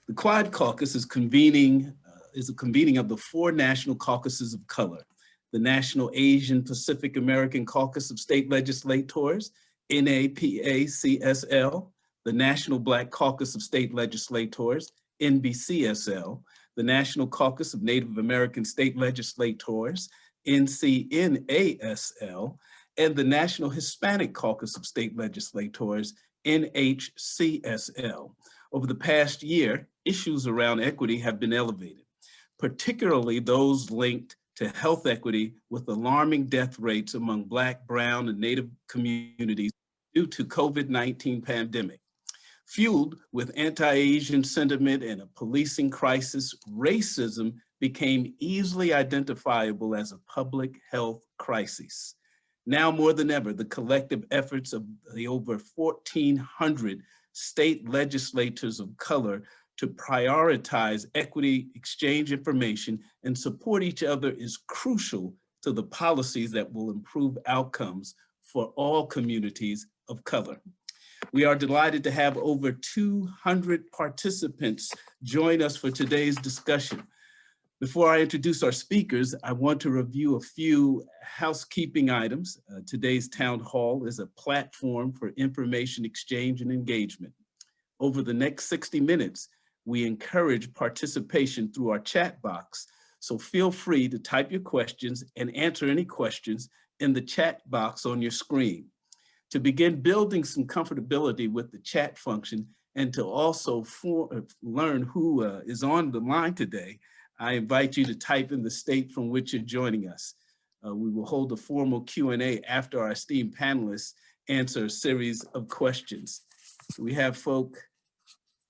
The Quad Caucus is a convening of the 4 national caucuses of color: the National Asian Pacific American Caucus of State Legislators, NAPACSL, the National Black Caucus of State Legislators, NBCSL, the National Caucus of Native American State Legislators, NCNASL, and the National Hispanic Caucus of State Legislators, NHCSL. Over the past year, issues around equity have been elevated, particularly those linked to health equity, with alarming death rates among Black, Brown, and Native communities due to COVID-19 pandemic. Fueled with anti-Asian sentiment and a policing crisis, racism became easily identifiable as a public health crisis. Now more than ever, the collective efforts of the over 1,400 state legislators of color to prioritize equity, exchange information, and support each other is crucial to the policies that will improve outcomes for all communities of color. We are delighted to have over 200 participants join us for today's discussion. Before I introduce our speakers, I want to review a few housekeeping items. Today's town hall is a platform for information exchange and engagement. Over the next 60 minutes, we encourage participation through our chat box, so feel free to type your questions and answer any questions in the chat box on your screen. To begin building some comfortability with the chat function and to also learn who is on the line today, I invite you to type in the state from which you're joining us. We will hold a formal Q&A after our esteemed panelists answer a series of questions. So we have folk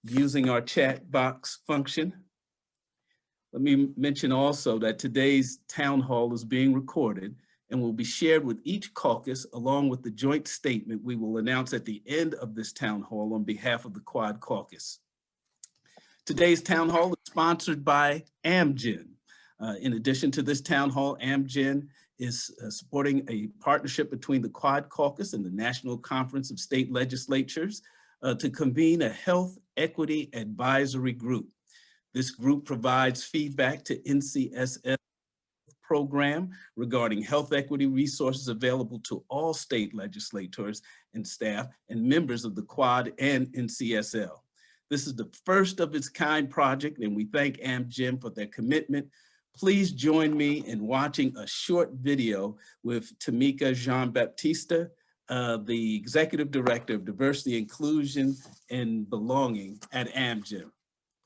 using our chat box function. Let me mention also that today's town hall is being recorded and will be shared with each caucus, along with the joint statement we will announce at the end of this town hall on behalf of the Quad Caucus. Today's town hall is sponsored by Amgen. In addition to this town hall, Amgen is supporting a partnership between the Quad Caucus and the National Conference of State Legislatures to convene a health equity advisory group. This group provides feedback to NCSL program regarding health equity resources available to all state legislators and staff and members of the Quad and NCSL. This is the first of its kind project, and we thank Amgen for their commitment. Please join me in watching a short video with Tamika Jean-Baptiste, the Executive Director of Diversity, Inclusion, and Belonging at Amgen.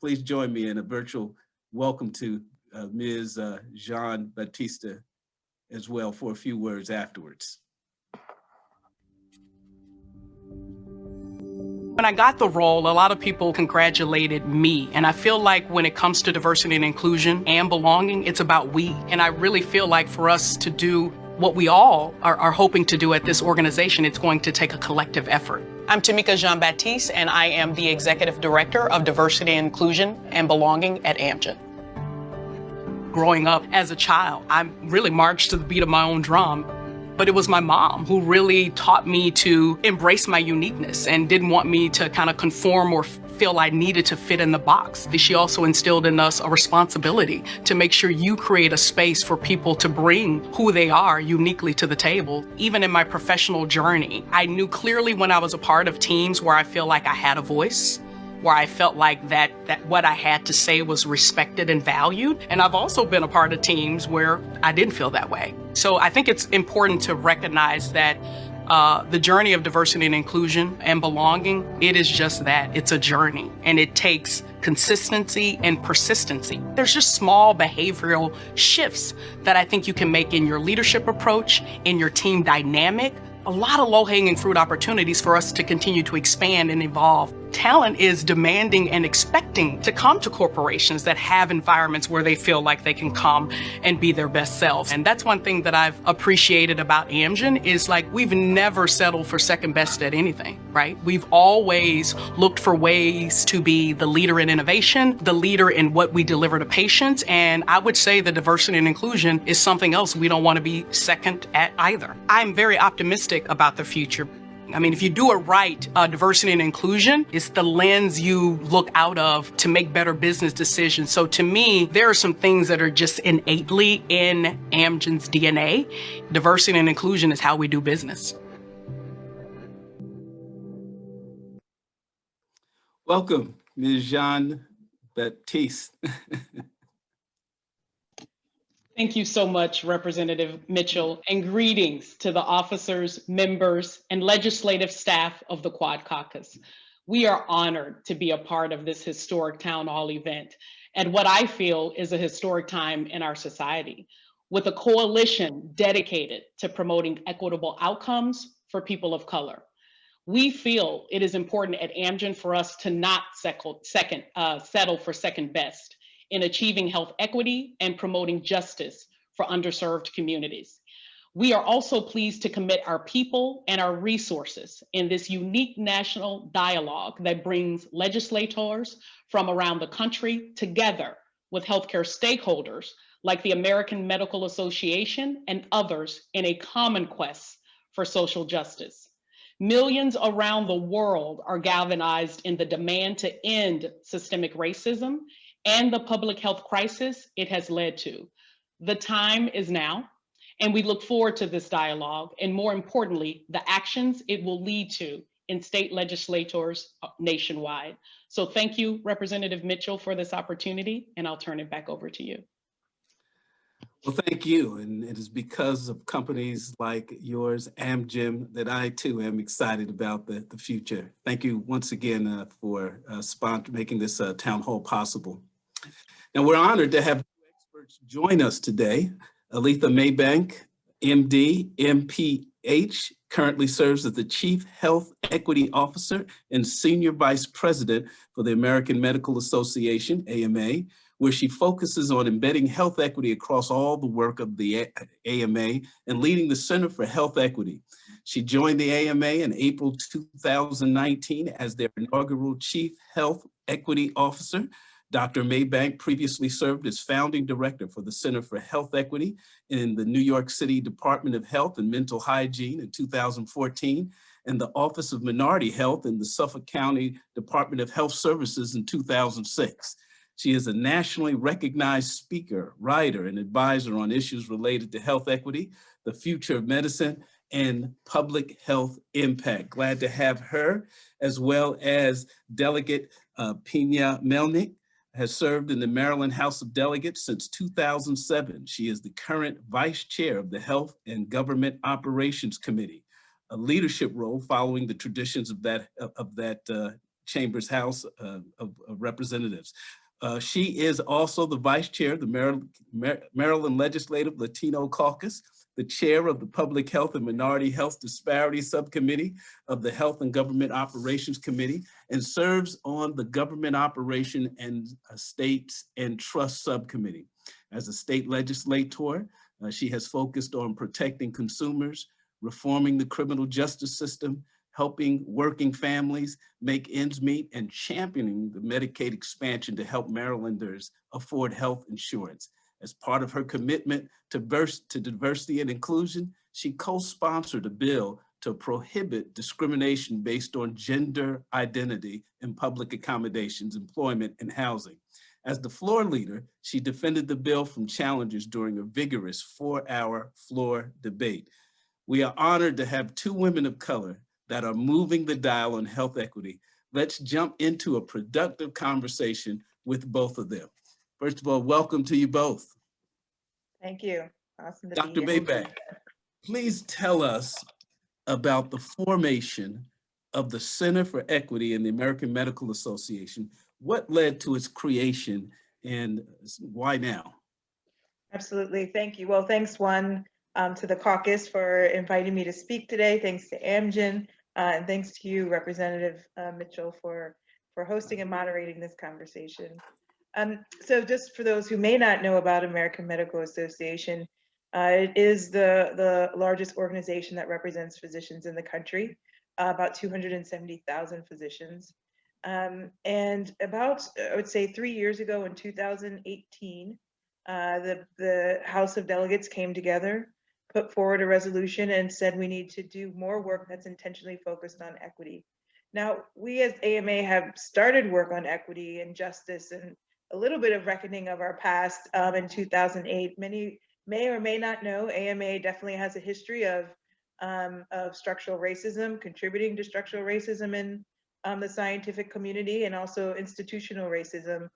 Please join me in a virtual welcome to Ms. Jean-Baptiste as well for a few words afterwards. When I got the role, a lot of people congratulated me. And I feel like when it comes to diversity and inclusion and belonging, it's about we. And I really feel like for us to do what we all are hoping to do at this organization, it's going to take a collective effort. I'm Tamika Jean-Baptiste, and I am the Executive Director of Diversity and Inclusion and Belonging at Amgen. Growing up as a child, I really marched to the beat of my own drum. But it was my mom who really taught me to embrace my uniqueness and didn't want me to kind of conform or feel I needed to fit in the box. She also instilled in us a responsibility to make sure you create a space for people to bring who they are uniquely to the table. Even in my professional journey, I knew clearly when I was a part of teams where I feel like I had a voice, where I felt like that what I had to say was respected and valued. And I've also been a part of teams where I didn't feel that way. So I think it's important to recognize that the journey of diversity and inclusion and belonging, it is just that. It's a journey, and it takes consistency and persistency. There's just small behavioral shifts that I think you can make in your leadership approach, in your team dynamic. A lot of low-hanging fruit opportunities for us to continue to expand and evolve. Talent is demanding and expecting to come to corporations that have environments where they feel like they can come and be their best selves. And that's one thing that I've appreciated about Amgen is like we've never settled for second best at anything, right? We've always looked for ways to be the leader in innovation, the leader in what we deliver to patients. And I would say the diversity and inclusion is something else we don't want to be second at either. I'm very optimistic about the future. I mean, if you do it right, diversity and inclusion is the lens you look out of to make better business decisions. So to me, there are some things that are just innately in Amgen's DNA. Diversity and inclusion is how we do business. Welcome, Ms. Jean-Baptiste. Thank you so much, Representative Mitchell, and greetings to the officers, members, and legislative staff of the Quad Caucus. We are honored to be a part of this historic town hall event at what I feel is a historic time in our society, with a coalition dedicated to promoting equitable outcomes for people of color. We feel it is important at Amgen for us to not settle for second best in achieving health equity and promoting justice for underserved communities. We are also pleased to commit our people and our resources in this unique national dialogue that brings legislators from around the country together with healthcare stakeholders like the American Medical Association and others in a common quest for social justice. Millions around the world are galvanized in the demand to end systemic racism and the public health crisis it has led to. The time is now, and we look forward to this dialogue, and more importantly, the actions it will lead to in state legislators nationwide. So thank you, Representative Mitchell, for this opportunity, and I'll turn it back over to you. Well, thank you. And it is because of companies like yours, Amgen, that I too am excited about the future. Thank you once again for making this town hall possible. Now, we're honored to have two experts join us today. Aletha Maybank, MD, MPH, currently serves as the Chief Health Equity Officer and Senior Vice President for the American Medical Association, AMA, where she focuses on embedding health equity across all the work of the AMA and leading the Center for Health Equity. She joined the AMA in April 2019 as their inaugural Chief Health Equity Officer. Dr. Maybank previously served as founding director for the Center for Health Equity in the New York City Department of Health and Mental Hygiene in 2014, and the Office of Minority Health in the Suffolk County Department of Health Services in 2006. She is a nationally recognized speaker, writer, and advisor on issues related to health equity, the future of medicine, and public health impact. Glad to have her, as well as Delegate Pena Melnick, has served in the Maryland House of Delegates since 2007. She is the current vice chair of the Health and Government Operations Committee, a leadership role following the traditions of that Chamber's House of Representatives. She is also the vice chair of the Maryland Legislative Latino Caucus, the chair of the Public Health and Minority Health Disparity Subcommittee of the Health and Government Operations Committee, and serves on the Government Operation and Estates and Trust Subcommittee. As a state legislator, she has focused on protecting consumers, reforming the criminal justice system, helping working families make ends meet, and championing the Medicaid expansion to help Marylanders afford health insurance. As part of her commitment to diversity and inclusion, she co-sponsored a bill to prohibit discrimination based on gender identity in public accommodations, employment, and housing. As the floor leader, she defended the bill from challengers during a vigorous 4-hour floor debate. We are honored to have two women of color that are moving the dial on health equity. Let's jump into a productive conversation with both of them. First of all, welcome to you both. Thank you. Awesome to Dr. be here. Maybank, please tell us about the formation of the Center for Equity in the American Medical Association. What led to its creation and why now? Absolutely. Thank you. Well, thanks to the caucus for inviting me to speak today. Thanks to Amgen, and thanks to you, Representative Mitchell, for hosting and moderating this conversation. So just for those who may not know about American Medical Association, it is the largest organization that represents physicians in the country, about 270,000 physicians. And about, I would say 3 years ago in 2018, the House of Delegates came together, put forward a resolution and said we need to do more work that's intentionally focused on equity. Now, we as AMA have started work on equity and justice and a little bit of reckoning of our past in 2008. Many may or may not know, AMA definitely has a history of structural racism, contributing to structural racism in the scientific community, and also institutional racism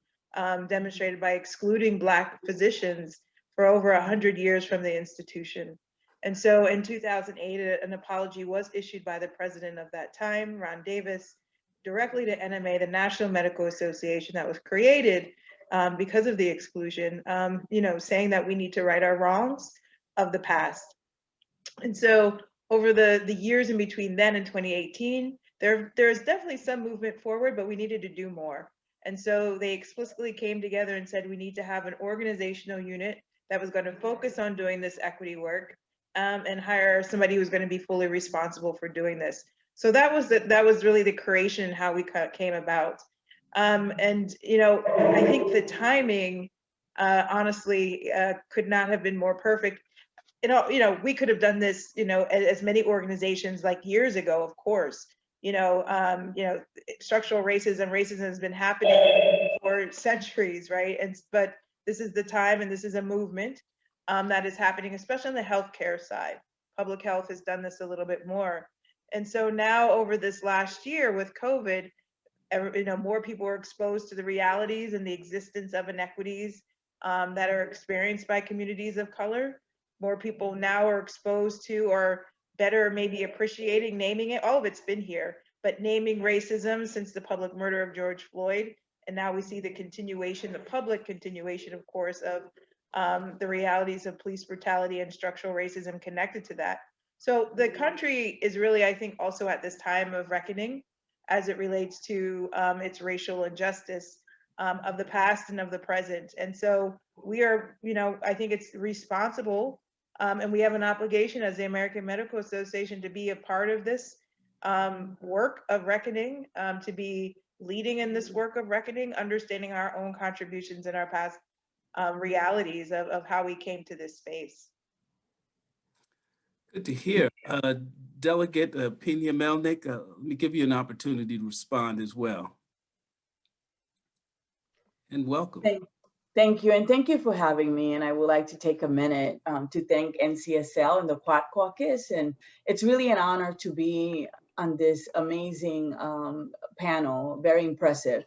demonstrated by excluding Black physicians for over 100 years from the institution. And so in 2008, an apology was issued by the president of that time, Ron Davis, directly to NMA, the National Medical Association that was created because of the exclusion, saying that we need to right our wrongs of the past. And so over the years in between then and 2018, there's definitely some movement forward, but we needed to do more. And so they explicitly came together and said we need to have an organizational unit that was going to focus on doing this equity work and hire somebody who's going to be fully responsible for doing this. So that was really the creation and how we came about. And I think the timing, honestly, could not have been more perfect. We could have done this, as many organizations like years ago, of course. Structural racism has been happening for centuries, right? But this is the time, and this is a movement that is happening, especially on the healthcare side. Public health has done this a little bit more. And so now over this last year with COVID, more people are exposed to the realities and the existence of inequities that are experienced by communities of color. More people now are exposed to, or better maybe appreciating, naming it. All of it's been here, but naming racism since the public murder of George Floyd. And now we see the continuation, the public continuation, of course, of the realities of police brutality and structural racism connected to that. So the country is really, I think, also at this time of reckoning as it relates to its racial injustice of the past and of the present. And so we are, I think it's responsible, and we have an obligation as the American Medical Association to be a part of this work of reckoning, to be leading in this work of reckoning, understanding our own contributions and our past realities of how we came to this space. Good to hear. Delegate Pena Melnick, let me give you an opportunity to respond as well. And welcome. Thank you, and thank you for having me. And I would like to take a minute to thank NCSL and the Quad Caucus. And it's really an honor to be on this amazing panel, very impressive.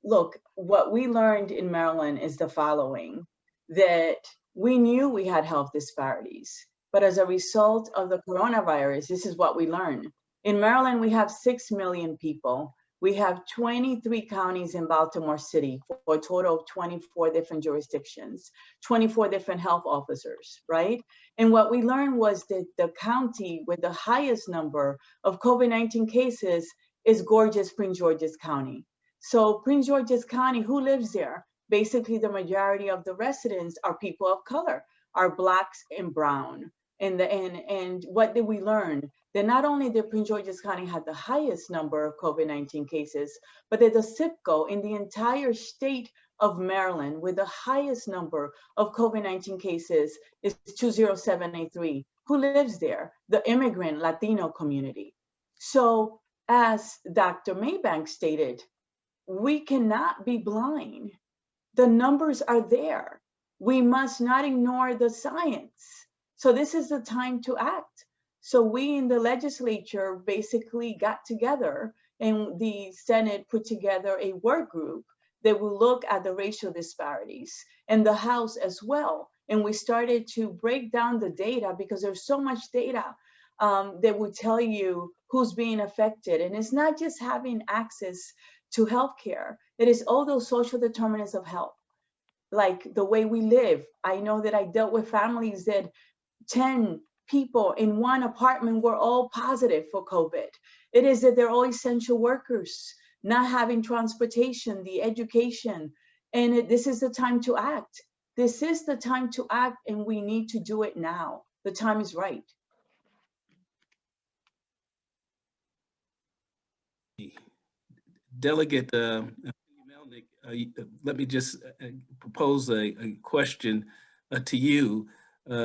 Look, what we learned in Maryland is the following, that we knew we had health disparities, but as a result of the coronavirus, this is what we learned. In Maryland, we have 6 million people. We have 23 counties in Baltimore City for a total of 24 different jurisdictions, 24 different health officers, right? And what we learned was that the county with the highest number of COVID-19 cases is gorgeous Prince George's County. So Prince George's County, who lives there? Basically, the majority of the residents are people of color, are Blacks and brown. And what did we learn? That not only did Prince George's County have the highest number of COVID-19 cases, but that the zip code in the entire state of Maryland with the highest number of COVID-19 cases is 20783. Who lives there? The immigrant Latino community. So as Dr. Maybank stated, we cannot be blind. The numbers are there. We must not ignore the science. So this is the time to act. So we in the legislature basically got together, and the Senate put together a work group that will look at the racial disparities, and the House as well. And we started to break down the data because there's so much data that would tell you who's being affected. And it's not just having access to healthcare, it is all those social determinants of health, like the way we live. I know that I dealt with families that 10 people in one apartment were all positive for COVID. It is that they're all essential workers, not having transportation, the education, and this is the time to act. This is the time to act, and we need to do it now. The time is right. Delegate Melnick, let me just propose a question to you.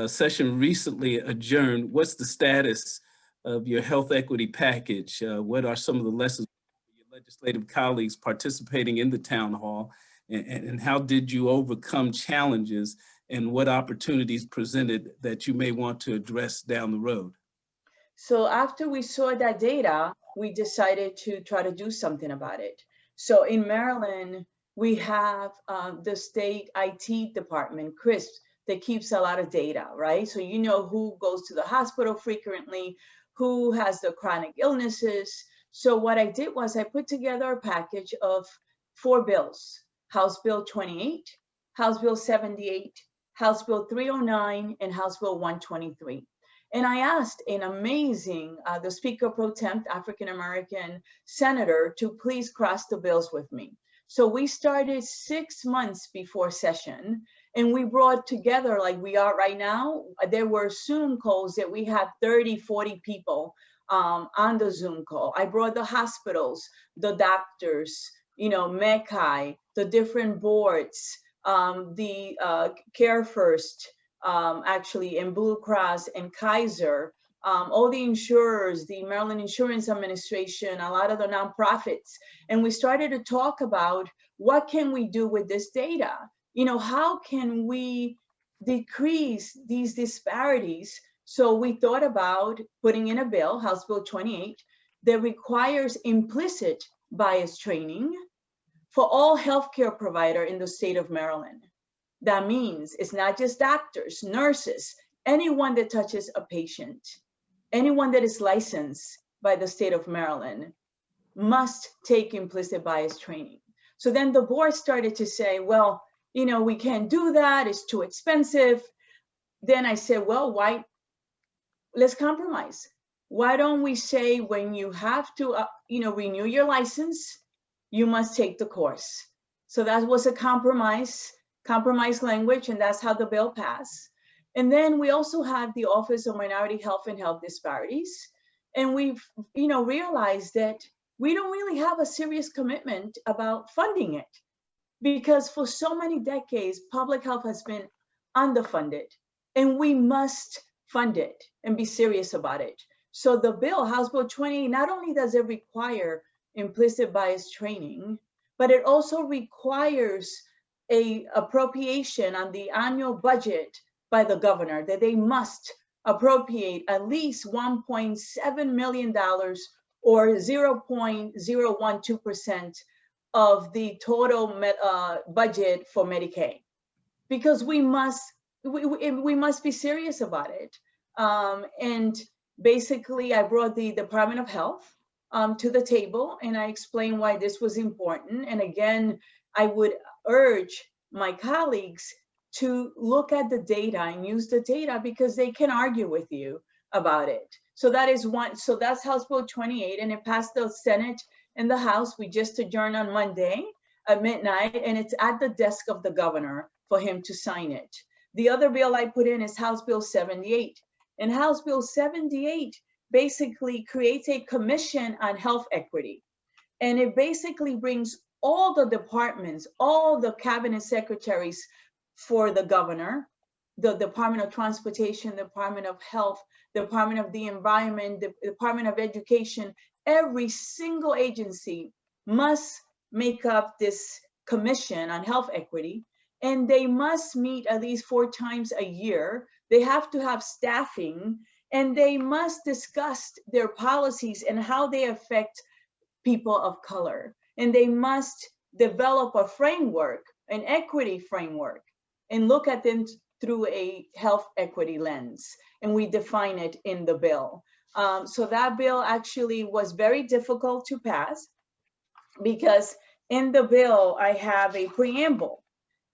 session recently adjourned. What's the status of your health equity package? What are some of the lessons for your legislative colleagues participating in the town hall? And how did you overcome challenges, and what opportunities presented that you may want to address down the road? So after we saw that data, we decided to try to do something about it. So in Maryland, we have the state IT department, CRISP, that keeps a lot of data, right? So you know who goes to the hospital frequently, who has the chronic illnesses. So what I did was I put together a package of 4 bills: House Bill 28, House Bill 78, House Bill 309, and House Bill 123. And I asked an amazing, the Speaker Pro Tem, African-American senator, to please cross the bills with me. So we started 6 months before session, and we brought together, like we are right now, there were Zoom calls that we had 30, 40 people on the Zoom call. I brought the hospitals, the doctors, you know, MECI, the different boards, the Care First, actually, in Blue Cross and Kaiser, all the insurers, the Maryland Insurance Administration, a lot of the nonprofits. And we started to talk about what can we do with this data? You know, how can we decrease these disparities? So we thought about putting in a bill, House Bill 28, that requires implicit bias training for all healthcare providers in the state of Maryland. That means it's not just doctors, nurses, anyone that touches a patient, anyone that is licensed by the state of Maryland must take implicit bias training. So then the board started to say, well, you know, we can't do that, it's too expensive. Then I said, well, why, let's compromise. Why don't we say when you have to, you know, renew your license, you must take the course. So that was a compromise language, and that's how the bill passed. And then we also have the Office of Minority Health and Health Disparities. And we've, you know, realized that we don't really have a serious commitment about funding it, because for so many decades, public health has been underfunded, and we must fund it and be serious about it. So the bill, House Bill 20, not only does it require implicit bias training, but it also requires a appropriation on the annual budget by the governor, that they must appropriate at least $1.7 million or 0.012% of the total budget for Medicaid, because we must be serious about it. And basically, I brought the Department of Health to the table, and I explained why this was important. And again, I would urge my colleagues to look at the data and use the data, because they can argue with you about it. So that is one. So that's House Bill 28, and it passed the Senate and the House. We just adjourned on Monday at midnight, and it's at the desk of the governor for him to sign it. The other bill I put in is House Bill 78. And House Bill 78 basically creates a commission on health equity. And it basically brings all the departments, all the cabinet secretaries for the governor, the Department of Transportation, Department of Health, Department of the Environment, the Department of Education, every single agency must make up this commission on health equity, and they must meet at least 4 times a year. They have to have staffing, and they must discuss their policies and how they affect people of color. And they must develop a framework, an equity framework, and look at them through a health equity lens. And we define it in the bill. So that bill actually was very difficult to pass, because in the bill, I have a preamble.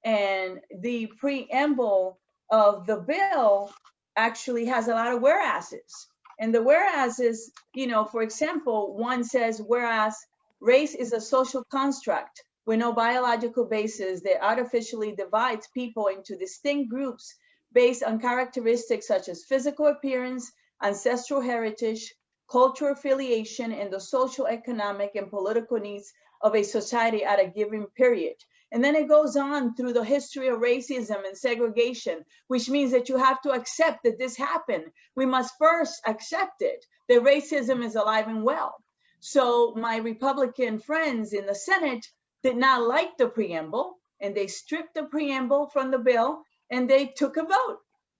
And the preamble of the bill actually has a lot of whereases. And the whereases, you know, for example, one says, whereas race is a social construct with no biological basis that artificially divides people into distinct groups based on characteristics such as physical appearance, ancestral heritage, cultural affiliation, and the social, economic, and political needs of a society at a given period. And then it goes on through the history of racism and segregation, which means that you have to accept that this happened. We must first accept it, that racism is alive and well. So my Republican friends in the Senate did not like the preamble, and they stripped the preamble from the bill, and they took a vote.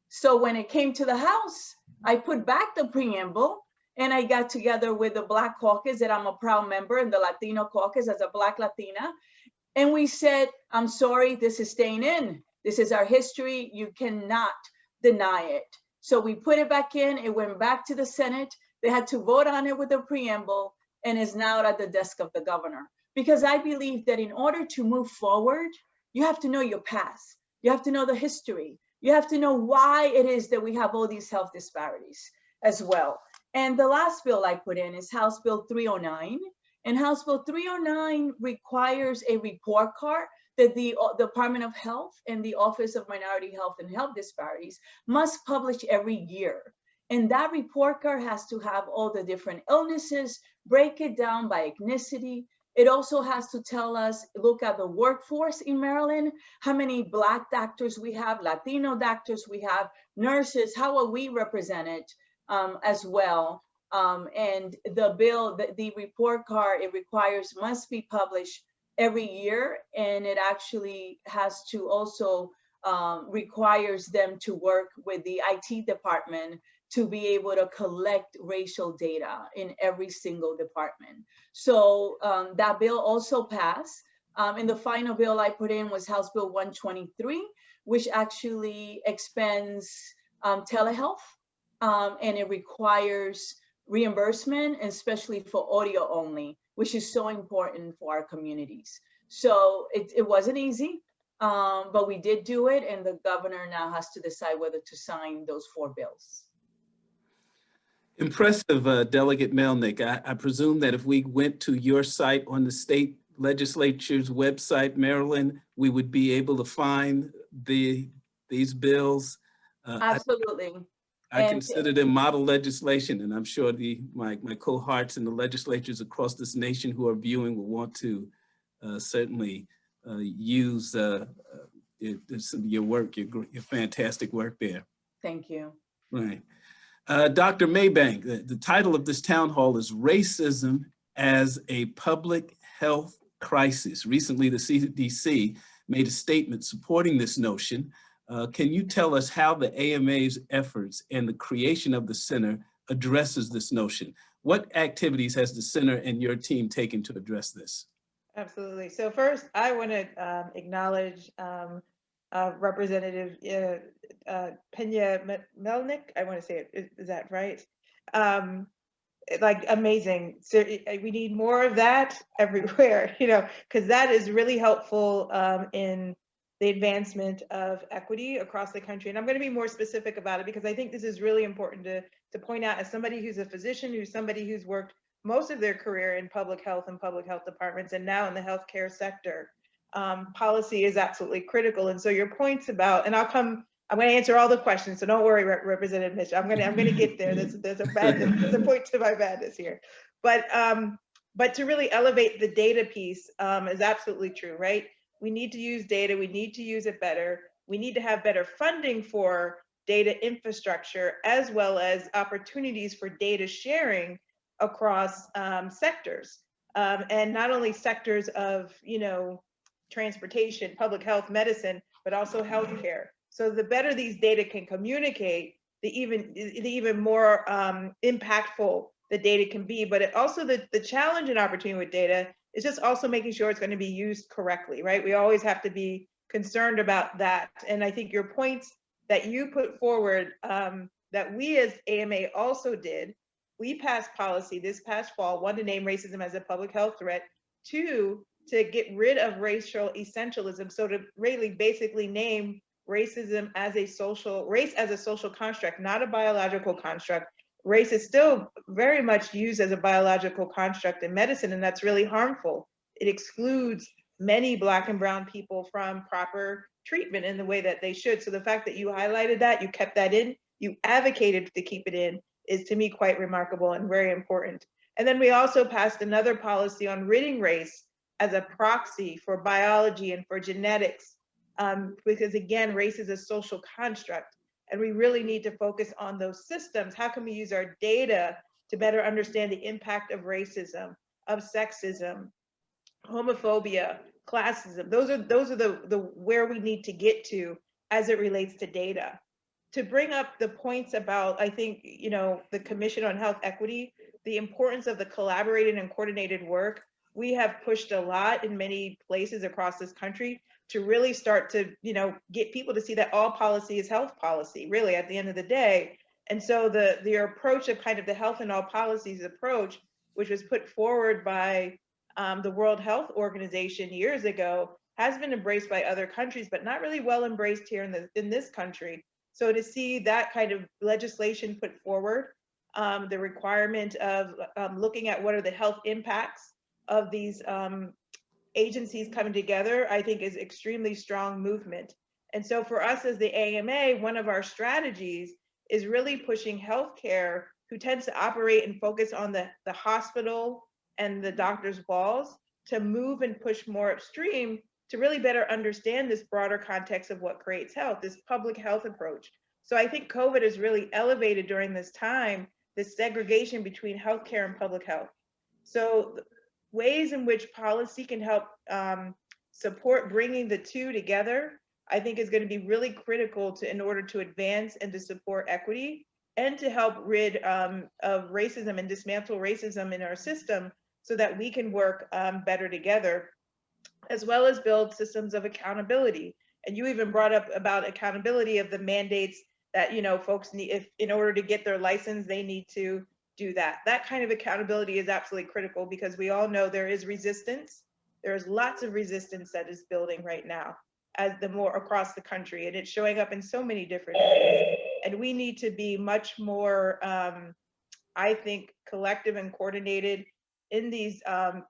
So when it came to the House, I put back the preamble, and I got together with the Black Caucus that I'm a proud member, and the Latino Caucus as a Black Latina. And we said, I'm sorry, this is staying in. This is our history. You cannot deny it. So we put it back in. It went back to the Senate. They had to vote on it with the preamble, and is now at the desk of the governor. Because I believe that in order to move forward, you have to know your past. You have to know the history. You have to know why it is that we have all these health disparities as well. And the last bill I put in is House Bill 309. And House Bill 309 requires a report card that the Department of Health and the Office of Minority Health and Health Disparities must publish every year. And that report card has to have all the different illnesses, break it down by ethnicity. It also has to tell us, look at the workforce in Maryland, how many Black doctors we have, Latino doctors we have, nurses, how are we represented as well. And the bill, the report card, it requires must be published every year. And it actually has to also requires them to work with the IT department to be able to collect racial data in every single department. So that bill also passed. And the final bill I put in was House Bill 123, which actually expands telehealth, and it requires reimbursement, especially for audio only, which is so important for our communities. So it wasn't easy, but we did do it, and the governor now has to decide whether to sign those 4 bills. Impressive, Delegate Melnick. I presume that if we went to your site on the state legislature's website, Maryland, we would be able to find these bills. Absolutely. I consider them model legislation, and I'm sure my cohorts in the legislatures across this nation who are viewing will want to certainly use your work, your fantastic work there. Thank you. Right. Dr. Maybank, the title of this town hall is Racism as a Public Health Crisis. Recently, the CDC made a statement supporting this notion. Can you tell us how the AMA's efforts and the creation of the center addresses this notion? What activities has the center and your team taken to address this? Absolutely. So first, I want to acknowledge Representative Pena Melnick. I want to say it. Is that right? Like amazing. So we need more of that everywhere, because that is really helpful in the advancement of equity across the country. And I'm going to be more specific about it because I think this is really important to point out as somebody who's a physician, who's somebody who's worked most of their career in public health and public health departments, and now in the healthcare sector. Policy is absolutely critical. And so your points about, and I'm going to answer all the questions, so don't worry, Representative Mitchell. I'm going to get there. There's a point to my madness here. But to really elevate the data piece is absolutely true, right? We need to use data. We need to use it better. We need to have better funding for data infrastructure, as well as opportunities for data sharing across sectors, and not only sectors of transportation, public health, medicine, but also healthcare. So the better these data can communicate, the even more impactful the data can be. But also the challenge and opportunity with data is just also making sure it's going to be used correctly, right? We always have to be concerned about that. And I think your points that you put forward, that we as AMA also did, we passed policy this past fall, 1, to name racism as a public health threat, 2, to get rid of racial essentialism. So to really basically name racism as race as a social construct, not a biological construct. Race is still very much used as a biological construct in medicine, and that's really harmful. It excludes many Black and brown people from proper treatment in the way that they should. So the fact that you highlighted that, you kept that in, you advocated to keep it in, is to me quite remarkable and very important. And then we also passed another policy on ridding race as a proxy for biology and for genetics, because again, race is a social construct, and we really need to focus on those systems. How can we use our data to better understand the impact of racism, of sexism, homophobia, classism? Those are the where we need to get to as it relates to data. To bring up the points about, I think, the Commission on Health Equity, the importance of the collaborated and coordinated work. We have pushed a lot in many places across this country to really start to, get people to see that all policy is health policy, really, at the end of the day. And so the approach of kind of the health in all policies approach, which was put forward by the World Health Organization years ago, has been embraced by other countries, but not really well embraced here in this country. So to see that kind of legislation put forward, the requirement of looking at what are the health impacts of these agencies coming together, I think is extremely strong movement. And so for us as the AMA, one of our strategies is really pushing healthcare, who tends to operate and focus on the hospital and the doctor's walls, to move and push more upstream to really better understand this broader context of what creates health, this public health approach. So I think COVID has really elevated during this time, this segregation between healthcare and public health. So ways in which policy can help support bringing the two together, I think is going to be really critical in order to advance and to support equity and to help rid of racism and dismantle racism in our system so that we can work better together, as well as build systems of accountability. And you even brought up about accountability of the mandates that, folks need, if in order to get their license, they need to do that. That kind of accountability is absolutely critical, because we all know there is resistance. There's lots of resistance that is building right now as the more across the country, and it's showing up in so many different ways. And we need to be much more, I think, collective and coordinated in these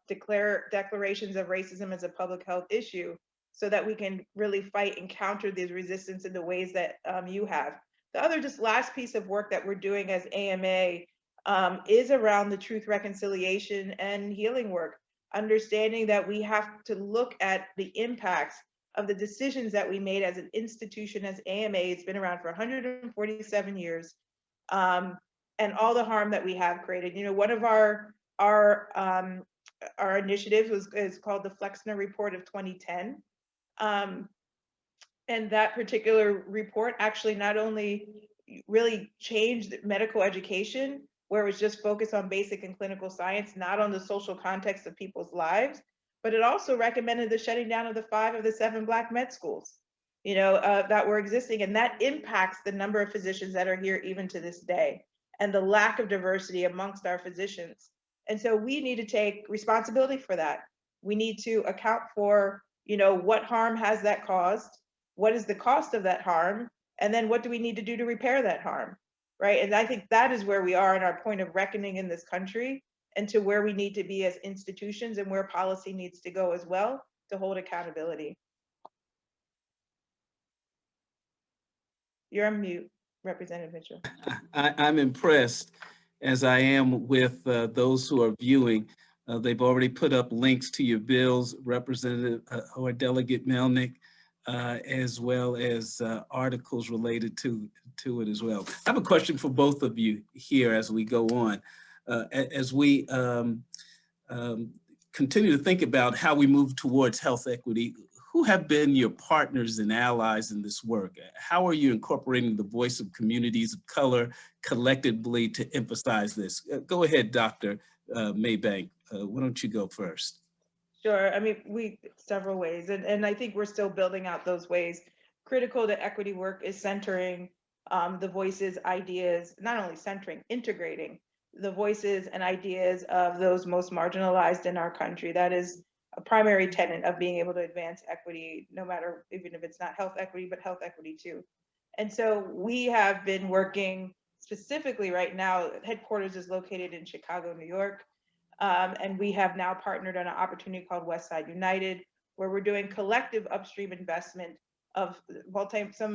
declarations of racism as a public health issue, so that we can really fight and counter these resistance in the ways that you have. The other just last piece of work that we're doing as AMA is around the truth, reconciliation, and healing work, understanding that we have to look at the impacts of the decisions that we made as an institution, as AMA. It's been around for 147 years, and all the harm that we have created. One of our initiatives is called the Flexner Report of 2010. And that particular report actually not only really changed medical education, where it was just focused on basic and clinical science, not on the social context of people's lives, but it also recommended the shutting down of the 5 of the 7 Black med schools, that were existing. And that impacts the number of physicians that are here even to this day, and the lack of diversity amongst our physicians. And so we need to take responsibility for that. We need to account for, what harm has that caused? What is the cost of that harm? And then what do we need to do to repair that harm, right? And I think that is where we are in our point of reckoning in this country, and to where we need to be as institutions, and where policy needs to go as well to hold accountability. You're on mute, Representative Mitchell. I'm impressed, as I am with those who are viewing. They've already put up links to your bills, Representative or Delegate Melnick, as well as articles related to it as well. I have a question for both of you here as we go on. As we continue to think about how we move towards health equity, who have been your partners and allies in this work? How are you incorporating the voice of communities of color collectively to emphasize this? Go ahead, Dr. Maybank. Why don't you go first? Sure. I mean, several ways, and I think we're still building out those ways. Critical to equity work is centering the voices, ideas, not only centering, integrating the voices and ideas of those most marginalized in our country. That is a primary tenet of being able to advance equity, no matter, even if it's not health equity, but health equity too. And so we have been working specifically right now. Headquarters is located in Chicago, New York. And we have now partnered on an opportunity called Westside United, where we're doing collective upstream investment of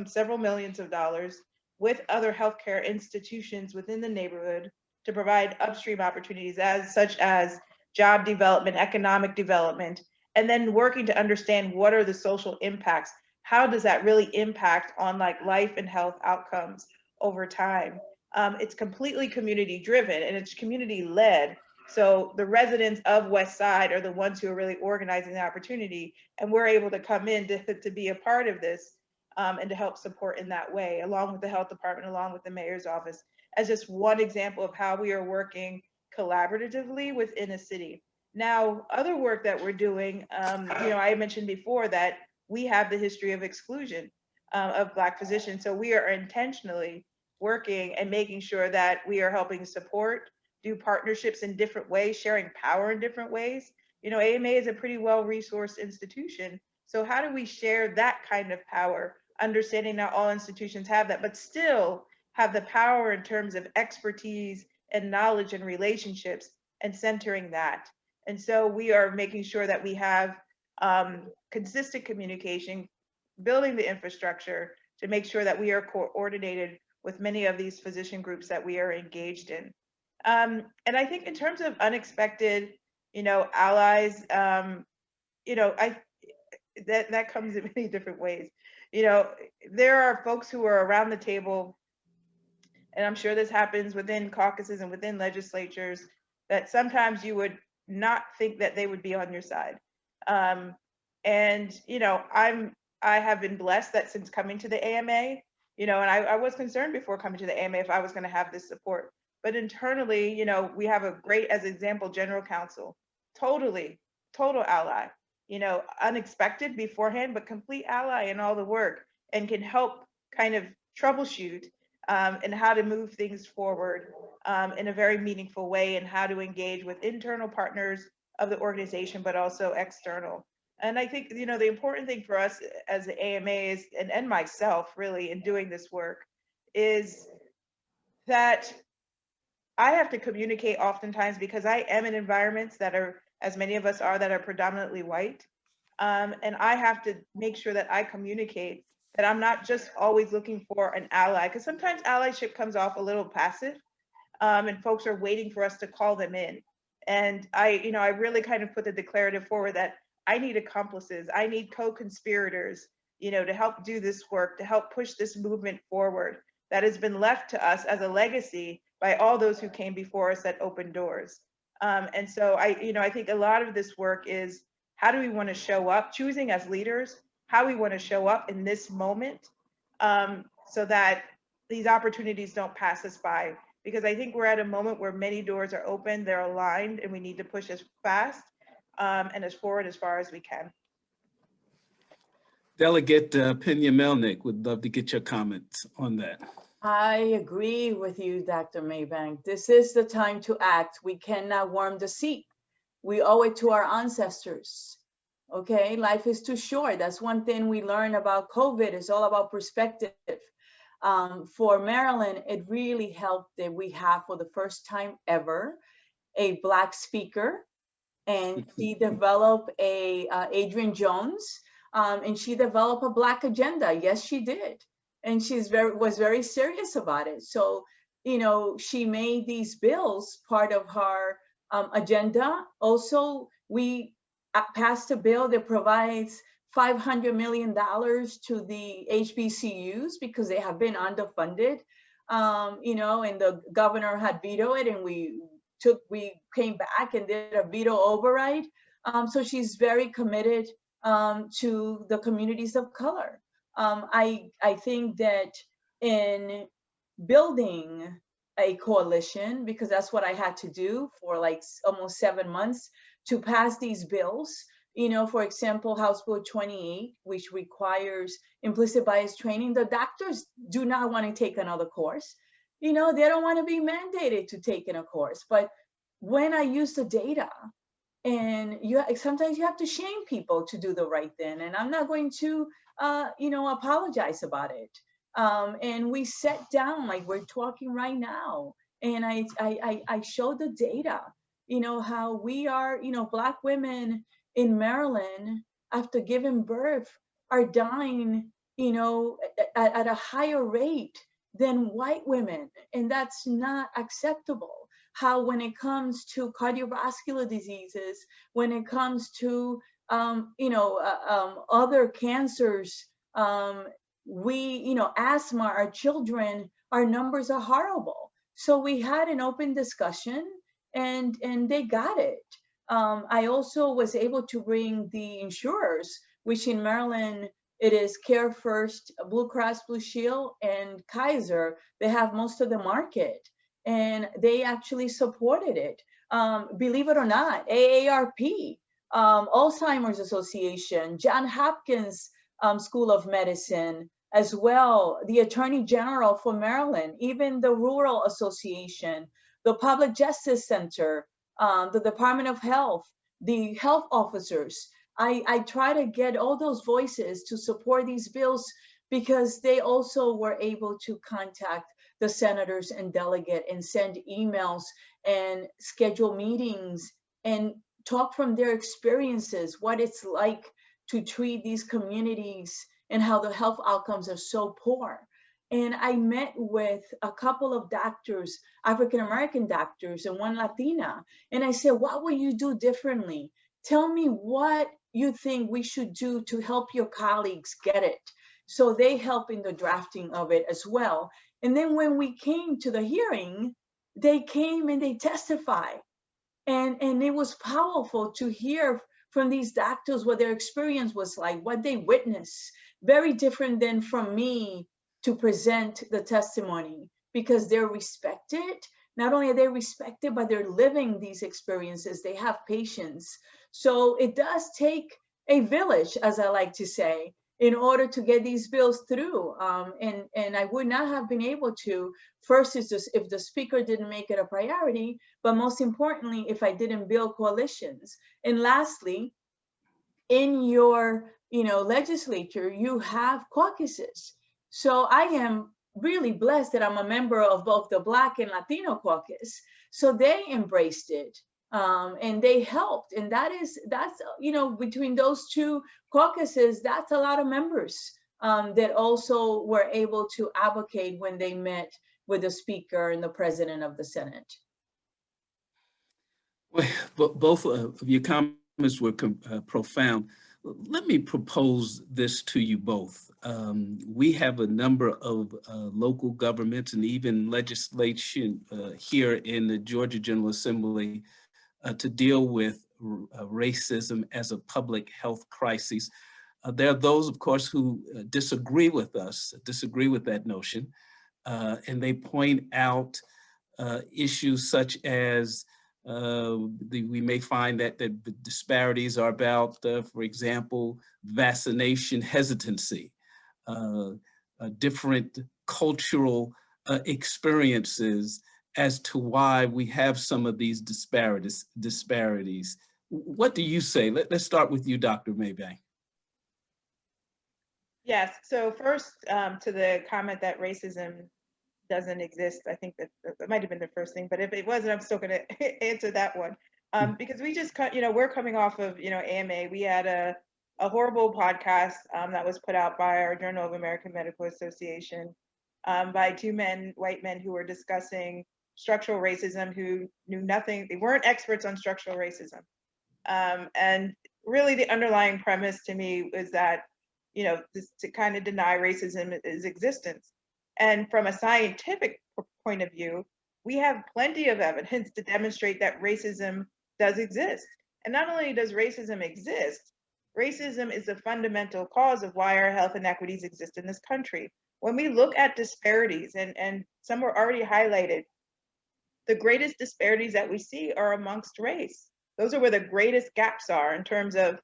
several millions of dollars with other healthcare institutions within the neighborhood to provide upstream opportunities such as job development, economic development, and then working to understand what are the social impacts. How does that really impact on like life and health outcomes over time? It's completely community driven and it's community led. So the residents of West Side are the ones who are really organizing the opportunity, and we're able to come in to be a part of this and to help support in that way, along with the health department, along with the mayor's office, as just one example of how we are working collaboratively within a city. Now, other work that we're doing, I mentioned before that we have the history of exclusion of Black physicians. So we are intentionally working and making sure that we are helping support, do partnerships in different ways, sharing power in different ways. AMA is a pretty well-resourced institution. So how do we share that kind of power, understanding not all institutions have that, but still have the power in terms of expertise and knowledge and relationships and centering that. And so we are making sure that we have consistent communication, building the infrastructure to make sure that we are coordinated with many of these physician groups that we are engaged in. And I think in terms of unexpected, allies, that comes in many different ways. There are folks who are around the table, and I'm sure this happens within caucuses and within legislatures, that sometimes you would not think that they would be on your side. I have been blessed that since coming to the AMA, and I was concerned before coming to the AMA if I was going to have this support. But internally, we have a great, as example, general counsel, total ally, unexpected beforehand, but complete ally in all the work, and can help kind of troubleshoot and how to move things forward in a very meaningful way, and how to engage with internal partners of the organization, but also external. And I think, the important thing for us as the AMA is, and myself really in doing this work, is that I have to communicate oftentimes because I am in environments that are, as many of us are, that are predominantly white. And I have to make sure that I communicate that I'm not just always looking for an ally, because sometimes allyship comes off a little passive, and folks are waiting for us to call them in. And I really kind of put the declarative forward that I need accomplices, I need co-conspirators, to help do this work, to help push this movement forward that has been left to us as a legacy by all those who came before us that opened doors. And so I think a lot of this work is, how do we want to show up, choosing as leaders, how we want to show up in this moment, so that these opportunities don't pass us by. Because I think we're at a moment where many doors are open, they're aligned, and we need to push as fast and as forward as far as we can. Delegate Pena Melnick, would love to get your comments on that. I agree with you, Dr. Maybank. This is the time to act. We cannot warm the seat. We owe it to our ancestors. Okay, life is too short. That's one thing we learned about COVID. It's all about perspective. For Maryland, it really helped that we have, for the first time ever, a Black speaker, and she developed Adrienne Jones, and she developed a Black agenda. Yes, she did, and was very serious about it. So, she made these bills part of her agenda. Also, we passed a bill that provides $500 million to the HBCUs because they have been underfunded, and the governor had vetoed it, and we came back and did a veto override. So she's very committed to the communities of color. I think that in building a coalition, because that's what I had to do for like almost 7 months to pass these bills. For example, House Bill 28, which requires implicit bias training. The doctors do not want to take another course. They don't want to be mandated to take in a course. But when I use the data, and sometimes you have to shame people to do the right thing, and I'm not going to, apologize about it. And we sat down like we're talking right now, and I showed the data. How we are, Black women in Maryland after giving birth are dying, at a higher rate than white women, and that's not acceptable. How when it comes to cardiovascular diseases, when it comes to other cancers, asthma, our children, our numbers are horrible. So we had an open discussion, and they got it. I also was able to bring the insurers, which in Maryland, it is Care First, Blue Cross Blue Shield, and Kaiser. They have most of the market, and they actually supported it. Believe it or not, AARP, Alzheimer's Association, Johns Hopkins School of Medicine, as well, the Attorney General for Maryland, even the Rural Association, the Public Justice Center, the Department of Health, the health officers. I try to get all those voices to support these bills because they also were able to contact the senators and delegate and send emails and schedule meetings and talk from their experiences, what it's like to treat these communities and how the health outcomes are so poor. And I met with a couple of doctors, African-American doctors and one Latina. And I said, what will you do differently? Tell me what you think we should do to help your colleagues get it. So they help in the drafting of it as well. And then when we came to the hearing, they came and they testified. And it was powerful to hear from these doctors what their experience was like, what they witnessed. Very different than from me to present the testimony, because they're respected. Not only are they respected, but they're living these experiences. They have patience. So it does take a village, as I like to say, in order to get these bills through. And I would not have been able to, first is just if the speaker didn't make it a priority, but most importantly, if I didn't build coalitions. And lastly, in your legislature, you have caucuses. So I am really blessed that I'm a member of both the Black and Latino caucus. So they embraced it. And they helped, and that's between those two caucuses, that's a lot of members that also were able to advocate when they met with the speaker and the president of the Senate. Well, both of your comments were profound. Let me propose this to you both. We have a number of local governments and even legislation here in the Georgia General Assembly to deal with racism as a public health crisis. There are those, of course, who disagree with that notion, and they point out issues such as we may find that the disparities are about, for example, vaccination hesitancy, different cultural experiences as to why we have some of these disparities. What do you say? Let's start with you, Dr. Maybank. Yes, so first to the comment that racism doesn't exist, I think that might have been the first thing, but if it wasn't, I'm still gonna answer that one. Because we just, we're coming off of, AMA. We had a horrible podcast that was put out by our Journal of American Medical Association by two white men who were discussing structural racism, who knew nothing. They weren't experts on structural racism. And really the underlying premise to me was that, to kind of deny racism is existence. And from a scientific point of view, we have plenty of evidence to demonstrate that racism does exist. And not only does racism exist, racism is the fundamental cause of why our health inequities exist in this country. When we look at disparities, and some were already highlighted, the greatest disparities that we see are amongst race. Those are where the greatest gaps are in terms of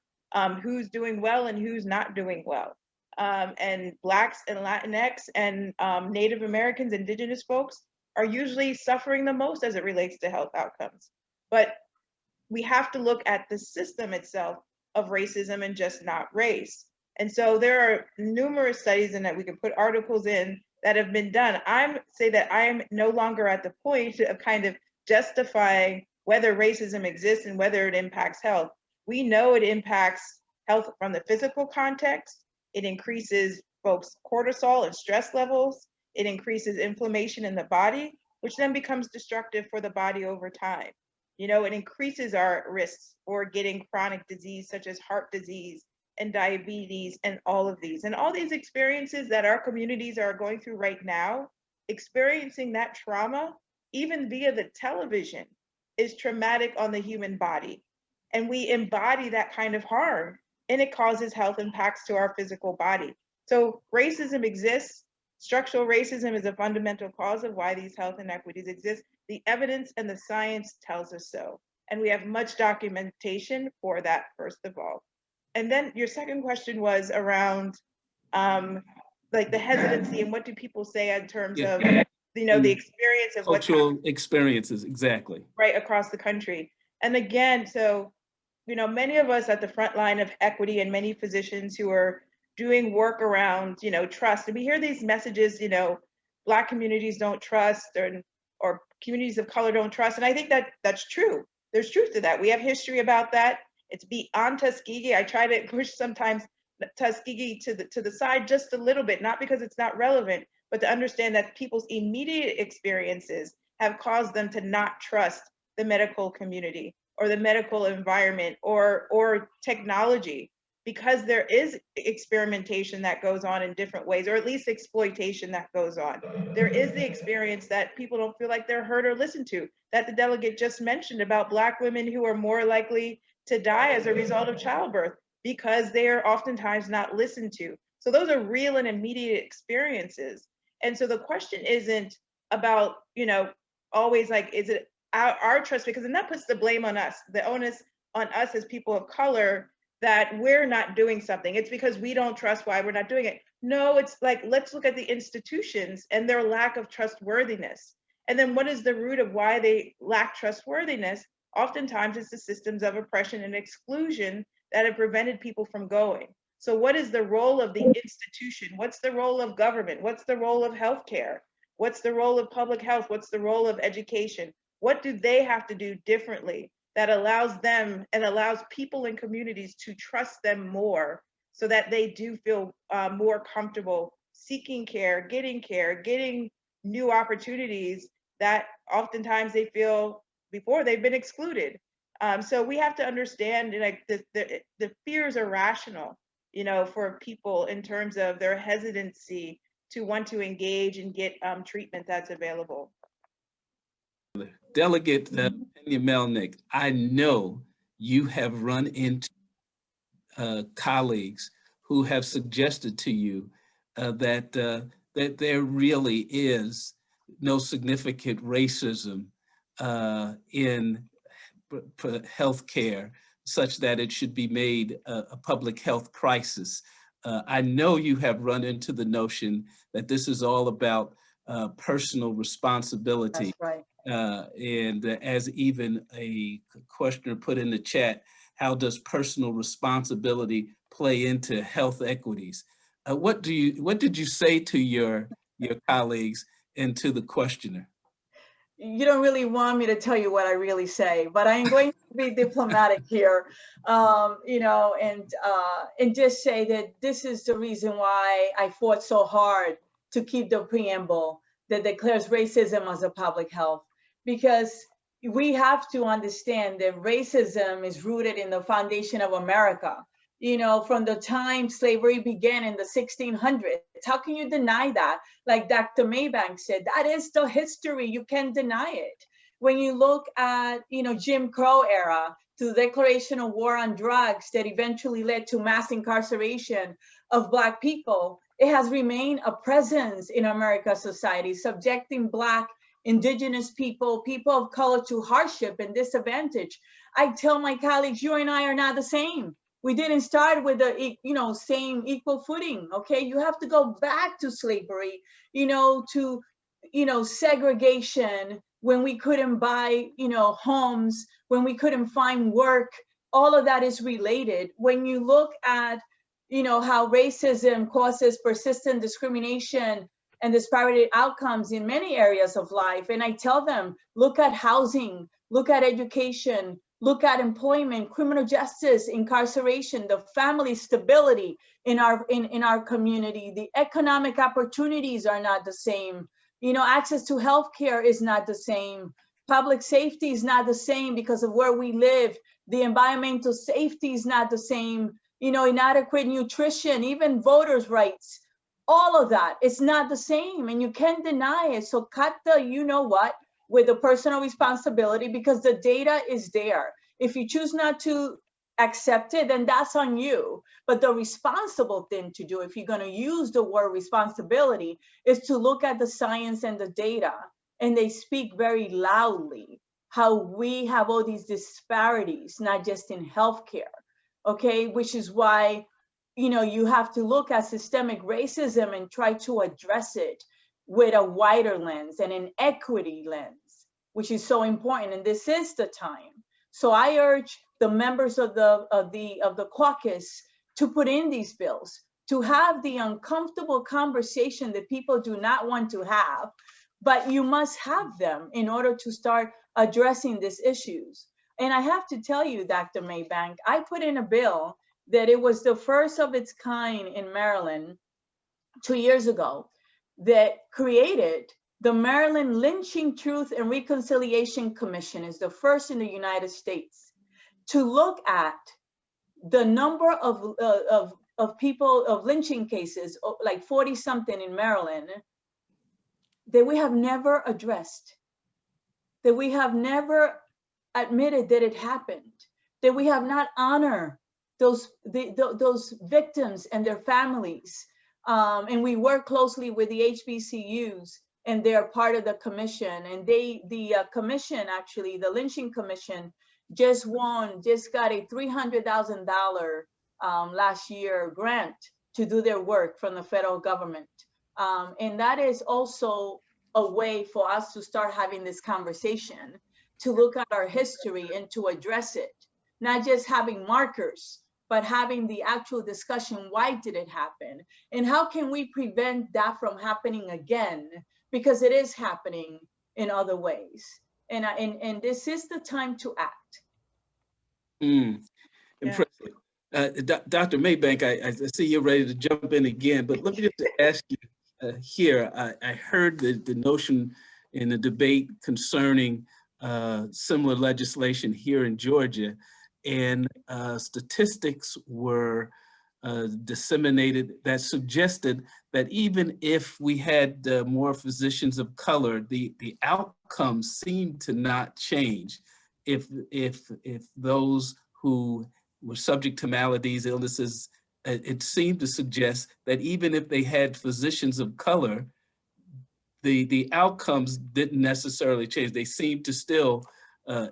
who's doing well and who's not doing well. And Blacks and Latinx and Native Americans, Indigenous folks are usually suffering the most as it relates to health outcomes. But we have to look at the system itself of racism and just not race. And so there are numerous studies in that we can put articles in that have been done. I say that I'm no longer at the point of kind of justifying whether racism exists and whether it impacts health. We know it impacts health from the physical context. It increases folks' cortisol and stress levels. It increases inflammation in the body, which then becomes destructive for the body over time. It increases our risks for getting chronic disease such as heart disease and diabetes and all of these. And all these experiences that our communities are going through right now, experiencing that trauma, even via the television, is traumatic on the human body. And we embody that kind of harm, and it causes health impacts to our physical body. So racism exists. Structural racism is a fundamental cause of why these health inequities exist. The evidence and the science tells us so. And we have much documentation for that, first of all. And then your second question was around like the hesitancy and what do people say in terms of, the experience of what's cultural experiences, exactly. Right across the country. And again, so, many of us at the front line of equity and many physicians who are doing work around, trust. And we hear these messages, Black communities don't trust or communities of color don't trust. And I think that that's true. There's truth to that. We have history about that. It's beyond Tuskegee. I try to push sometimes Tuskegee to the side just a little bit, not because it's not relevant, but to understand that people's immediate experiences have caused them to not trust the medical community or the medical environment or technology, because there is experimentation that goes on in different ways, or at least exploitation that goes on. There is the experience that people don't feel like they're heard or listened to, that the delegate just mentioned about Black women who are more likely to die as a result of childbirth because they are oftentimes not listened to. So those are real and immediate experiences. And so the question isn't about, always like, is it our trust? Because then that puts the blame on us, the onus on us as people of color, that we're not doing something. It's because we don't trust why we're not doing it. No, it's like, let's look at the institutions and their lack of trustworthiness. And then what is the root of why they lack trustworthiness? Oftentimes it's the systems of oppression and exclusion that have prevented people from going. So what is the role of the institution? What's the role of government? What's the role of healthcare? What's the role of public health? What's the role of education? What do they have to do differently that allows them and allows people in communities to trust them more, so that they do feel more comfortable seeking care, getting new opportunities that oftentimes they feel before they've been excluded. So we have to understand, like, the fears are rational, for people in terms of their hesitancy to want to engage and get treatment that's available. Delegate Tanya Melnick, I know you have run into colleagues who have suggested to you that there really is no significant racism in healthcare, such that it should be made a public health crisis. I know you have run into the notion that this is all about personal responsibility. That's right. And as even a questioner put in the chat, how does personal responsibility play into health equities? What did you say to your colleagues and to the questioner? You don't really want me to tell you what I really say, but I'm going to be diplomatic here, and just say that this is the reason why I fought so hard to keep the preamble that declares racism as a public health, because we have to understand that racism is rooted in the foundation of America. From the time slavery began in the 1600s. How can you deny that? Like Dr. Maybank said, that is the history. You can't deny it. When you look at, Jim Crow era, to the declaration of war on drugs that eventually led to mass incarceration of Black people, it has remained a presence in America's society, subjecting Black, Indigenous people, people of color to hardship and disadvantage. I tell my colleagues, you and I are not the same. We didn't start with the, same equal footing, okay? You have to go back to slavery, to, segregation, when we couldn't buy, homes, when we couldn't find work. All of that is related. When you look at, how racism causes persistent discrimination and disparate outcomes in many areas of life. And I tell them, look at housing, look at education, look at employment, criminal justice, incarceration, the family stability in our community. The economic opportunities are not the same. Access to healthcare is not the same. Public safety is not the same because of where we live. The environmental safety is not the same. You know, inadequate nutrition, even voters' rights, all of that, it's not the same, and you can't deny it. So cut the, you know what, with the personal responsibility, because the data is there. If you choose not to accept it, then that's on you. But the responsible thing to do, if you're going to use the word responsibility, is to look at the science and the data, and they speak very loudly how we have all these disparities, not just in healthcare, okay, which is why, you know, you have to look at systemic racism and try to address it with a wider lens and an equity lens, which is so important. And this is the time. So I urge the members of the caucus to put in these bills, to have the uncomfortable conversation that people do not want to have, but you must have them in order to start addressing these issues. And I have to tell you, Dr. Maybank, I put in a bill that it was the first of its kind in Maryland 2 years ago that created the Maryland Lynching Truth and Reconciliation Commission. Is the first in the United States to look at the number of people, of lynching cases, like 40 something in Maryland, that we have never addressed, that we have never admitted that it happened, that we have not honored those victims and their families. And we work closely with the HBCUs, and they're part of the commission. And the commission, actually, the Lynching Commission, just got a $300,000 last year grant to do their work from the federal government. And that is also a way for us to start having this conversation, to look at our history and to address it, not just having markers, but having the actual discussion. Why did it happen? And how can we prevent that from happening again? Because it is happening in other ways. And this is the time to act. Impressive. Dr. Maybank, I see you're ready to jump in again, but let me just ask you here. I heard the notion in the debate concerning similar legislation here in Georgia, and statistics were disseminated that suggested that even if we had more physicians of color, the outcomes seemed to not change if those who were subject to maladies, illnesses, it seemed to suggest that even if they had physicians of color, the outcomes didn't necessarily change. They seemed to still,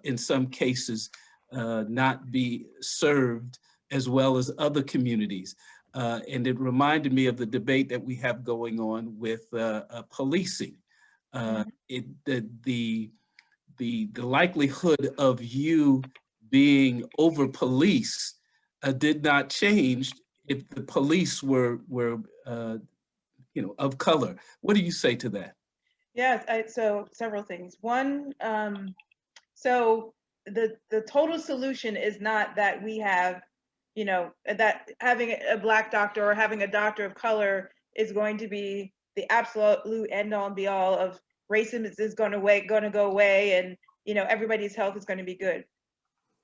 in some cases, not be served as well as other communities. And it reminded me of the debate that we have going on with policing. The likelihood of you being over police did not change if the police were of color. What do you say to that? Yes, so several things. One, so the total solution is not that we have, that having a Black doctor or having a doctor of color is going to be the absolute end all and be all of racism is going to go away, and everybody's health is going to be good.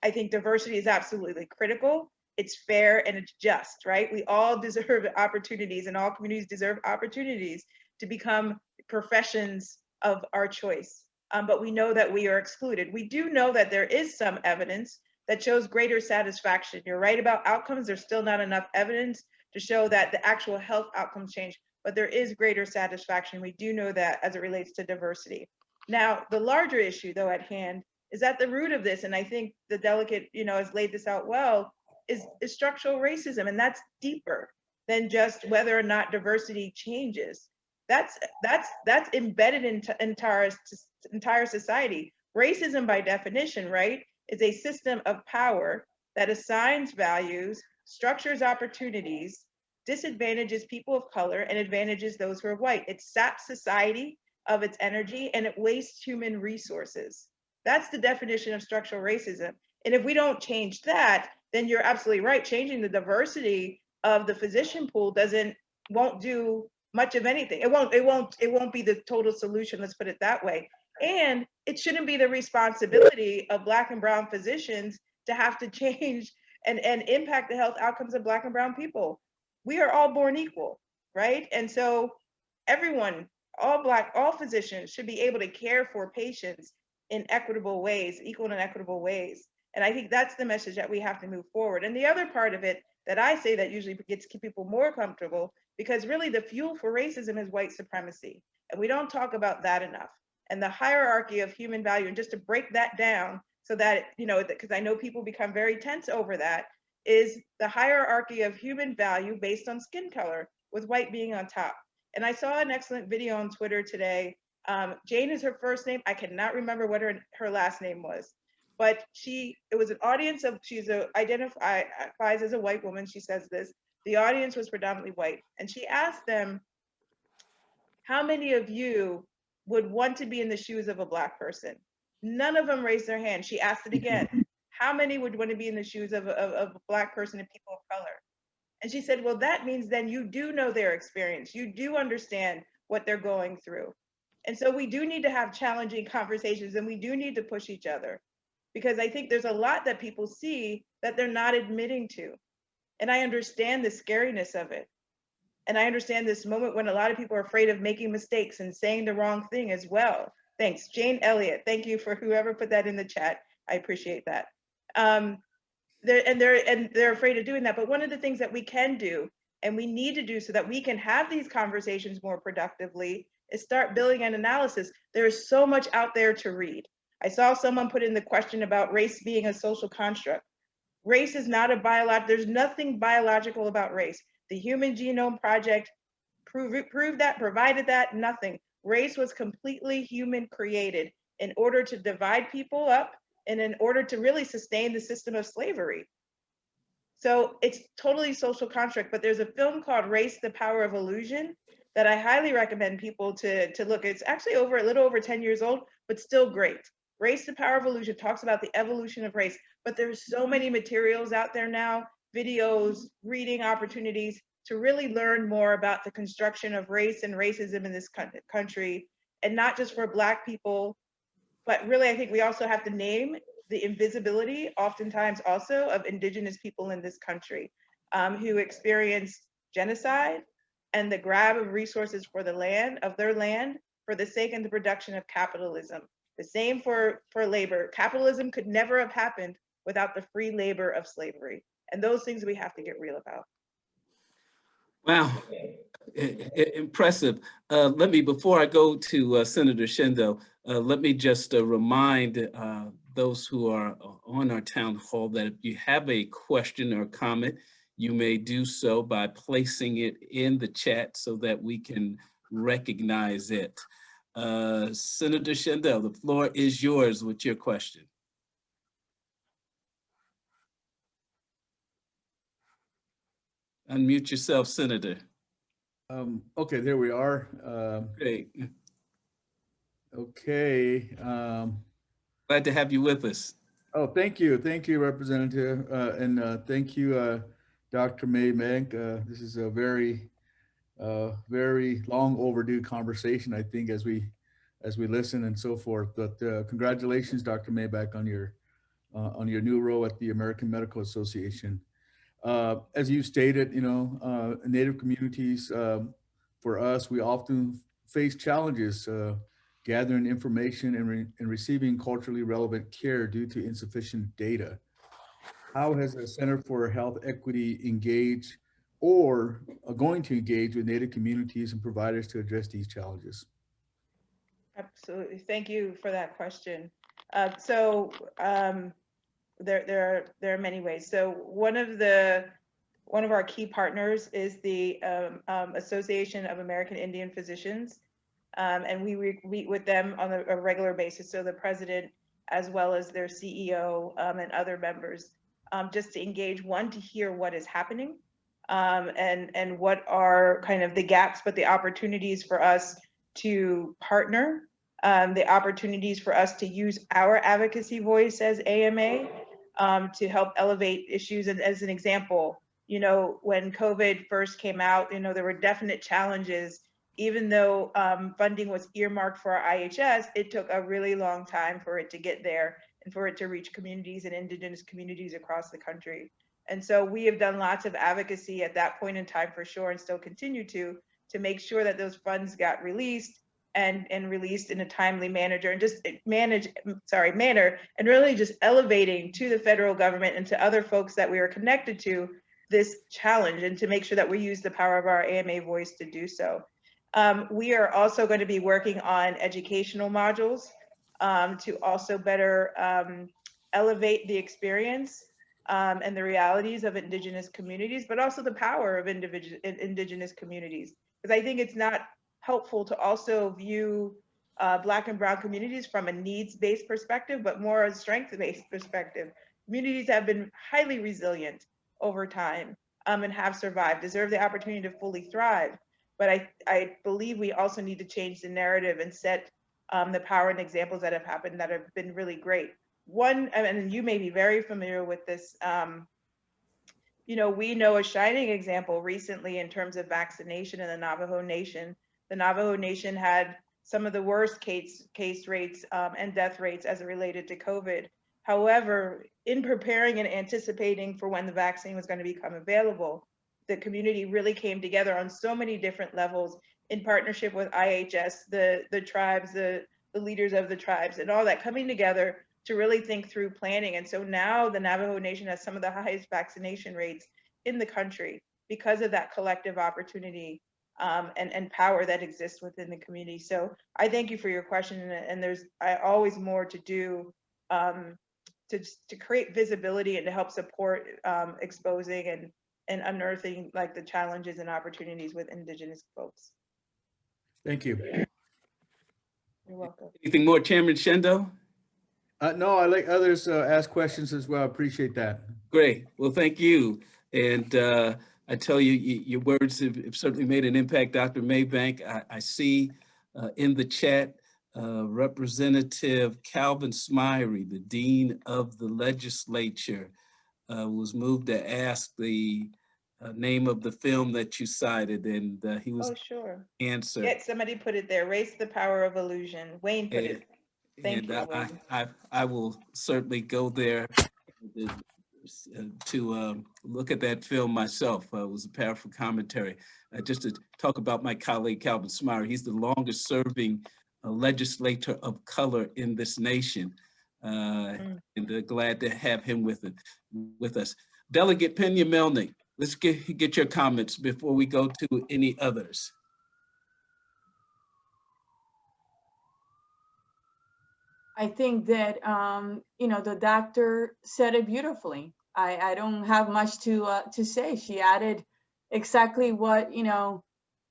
I think diversity is absolutely critical. It's fair and it's just, right? We all deserve opportunities, and all communities deserve opportunities to become professions of our choice. But we know that we are excluded. We do know that there is some evidence that shows greater satisfaction. You're right about outcomes. There's still not enough evidence to show that the actual health outcomes change, but there is greater satisfaction. We do know that as it relates to diversity. Now, the larger issue, though, at hand is at the root of this, and I think the delegate, has laid this out well, is structural racism, and that's deeper than just whether or not diversity changes. That's embedded into entire society. Racism, by definition, right, is a system of power that assigns values, structures opportunities, disadvantages people of color, and advantages those who are white. It saps society of its energy, and it wastes human resources. That's the definition of structural racism. And if we don't change that, then you're absolutely right. Changing the diversity of the physician pool won't do much of anything. It won't be the total solution, let's put it that way. And it shouldn't be the responsibility of Black and brown physicians to have to change and impact the health outcomes of Black and brown people. We are all born equal, right? And so everyone, all Black, all physicians should be able to care for patients in equitable ways, equal and equitable ways. And I think that's the message that we have to move forward. And the other part of it that I say that usually gets people more comfortable, because really the fuel for racism is white supremacy. And we don't talk about that enough. And the hierarchy of human value, and just to break that down so that, you know, because I know people become very tense over that, is the hierarchy of human value based on skin color, with white being on top. And I saw an excellent video on Twitter today. Jane is her first name. I cannot remember what her last name was, but it was an audience of, identifies as a white woman. She says this, the audience was predominantly white. And she asked them, how many of you would want to be in the shoes of a Black person? None of them raised their hand. She asked it again. How many would want to be in the shoes of a Black person and people of color? And she said, well, that means then you do know their experience. You do understand what they're going through. And so we do need to have challenging conversations, and we do need to push each other, because I think there's a lot that people see that they're not admitting to. And I understand the scariness of it. And I understand this moment when a lot of people are afraid of making mistakes and saying the wrong thing as well. Thanks, Jane Elliott. Thank you for whoever put that in the chat. I appreciate that. They're afraid of doing that. But one of the things that we can do, and we need to do so that we can have these conversations more productively, is start building an analysis. There is so much out there to read. I saw someone put in the question about race being a social construct. Race is not a there's nothing biological about race. The Human Genome Project proved that, provided that, nothing. Race was completely human created in order to divide people up and in order to really sustain the system of slavery. So it's totally social construct, but there's a film called Race, the Power of Illusion that I highly recommend people to look at. It's actually a little over 10 years old, but still great. Race, the Power of Illusion talks about the evolution of race, but there's so many materials out there now, videos, reading opportunities to really learn more about the construction of race and racism in this country, and not just for Black people, but really I think we also have to name the invisibility, oftentimes also, of Indigenous people in this country who experienced genocide and the grab of resources for their land, for the sake and the production of capitalism. The same for labor. Capitalism could never have happened without the free labor of slavery. And those things we have to get real about. Wow, impressive. Before I go to Senator Shindo, let me just remind those who are on our town hall that if you have a question or comment, you may do so by placing it in the chat so that we can recognize it. Senator Shindo, the floor is yours with your question. Unmute yourself, Senator. Okay, there we are. Great. Okay. Glad to have you with us. Oh, thank you, Representative, and thank you, Dr. May Meg. This is a very long overdue conversation, I think, as we listen and so forth. But congratulations, Dr. Mayback, on your new role at the American Medical Association. As you stated, Native communities, for us, we often face challenges gathering information and receiving culturally relevant care due to insufficient data. How has the Center for Health Equity engaged or going to engage with Native communities and providers to address these challenges? Absolutely, thank you for that question. There are many ways. So one of our key partners is the Association of American Indian Physicians, and we meet with them on a regular basis. So the president, as well as their CEO and other members, just to engage, to hear what is happening and what are kind of the gaps, but the opportunities for us to partner, the opportunities for us to use our advocacy voice as AMA to help elevate issues. And as an example, when COVID first came out, there were definite challenges even though funding was earmarked for our IHS, it took a really long time for it to get there and for it to reach communities and indigenous communities across the country. And so we have done lots of advocacy at that point in time for sure, and still continue to make sure that those funds got released and released in a timely manner and just manner, and really just elevating to the federal government and to other folks that we are connected to this challenge, and to make sure that we use the power of our AMA voice to do so. We are also going to be working on educational modules to also better elevate the experience and the realities of indigenous communities, but also the power of indigenous communities. Because I think it's not helpful to also view Black and Brown communities from a needs-based perspective, but more a strength-based perspective. Communities have been highly resilient over time and have survived, deserve the opportunity to fully thrive. But I believe we also need to change the narrative and set the power and examples that have happened that have been really great. One, and you may be very familiar with this, you know, we know a shining example recently in terms of vaccination in the Navajo Nation. The Navajo Nation had some of the worst case rates and death rates as it related to COVID. However, in preparing and anticipating for when the vaccine was going to become available, the community really came together on so many different levels in partnership with IHS, the tribes, the leaders of the tribes, and all that coming together to really think through planning. And so now the Navajo Nation has some of the highest vaccination rates in the country because of that collective opportunity and power that exists within the community. So I thank you for your question, and there's always more to do to create visibility and to help support exposing and unearthing like the challenges and opportunities with indigenous folks. Thank you. You're welcome. Anything more, Chairman Shendo? No, I let others ask questions as well. I appreciate that. Great. Well, thank you. And I tell you, your words have certainly made an impact, Dr. Maybank. I see in the chat Representative Calvin Smyrie, the Dean of the Legislature, was moved to ask the name of the film that you cited, and he was sure. answered. Yeah, somebody put it there. Race the Power of Illusion. Wayne put it. Thank you, Wayne. I will certainly go there to look at that film myself. It was a powerful commentary. Just to talk about my colleague Calvin Smyrie, he's the longest serving legislator of color in this nation. And glad to have him with us. Delegate Pena Melnick, let's get your comments before we go to any others. I think that, you know, the doctor said it beautifully. I don't have much to say. She added exactly what, you know,